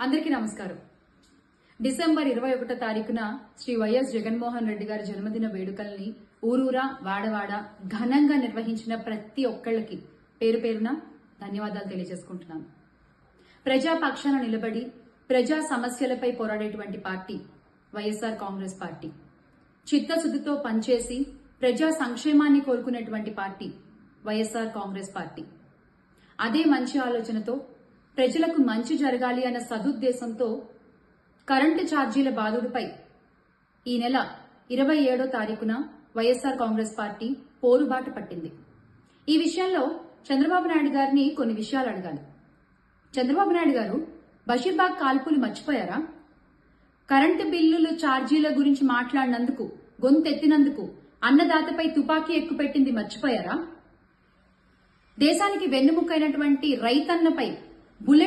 అందరికీ నమస్కారం. డిసెంబర్ 21 తారీఖున శ్రీ వైఎస్ జగన్మోహన్ రెడ్డి గారి జన్మదిన వేడుకల్ని ఊరూరా వాడవాడ ఘనంగా నిర్వహించిన ప్రతి ఒక్కళ్ళకి పేరు పేరున ధన్యవాదాలు తెలియజేసుకుంటున్నాను. ప్రజా పక్షాన నిలబడి ప్రజా సమస్యలపై పోరాడేటువంటి పార్టీ వైఎస్ఆర్ కాంగ్రెస్ పార్టీ. చిత్తశుద్ధితో పనిచేసి ప్రజా సంక్షేమాన్ని కోరుకునేటువంటి పార్టీ వైఎస్ఆర్ కాంగ్రెస్ పార్టీ. అదే మంచి ఆలోచనతో ప్రజలకు మంచి జరగాలి అన్న సదుద్దేశంతో కరెంటు ఛార్జీల బాధుడిపై ఈ నెల 27వ తారీఖున వైఎస్ఆర్ కాంగ్రెస్ పార్టీ పోరుబాట పట్టింది. ఈ విషయంలో చంద్రబాబు నాయుడు గారిని కొన్ని విషయాలు అడగాలి. చంద్రబాబు నాయుడు గారు బషీర్బాగ్ కాల్పులు మర్చిపోయారా? కరెంటు బిల్లులు ఛార్జీల గురించి మాట్లాడినందుకు, గొంతెత్తినందుకు అన్నదాతపై తుపాకీ ఎక్కుపెట్టింది మర్చిపోయారా? దేశానికి వెన్నుముక్కైనటువంటి రైతన్నపై బుల్లెట్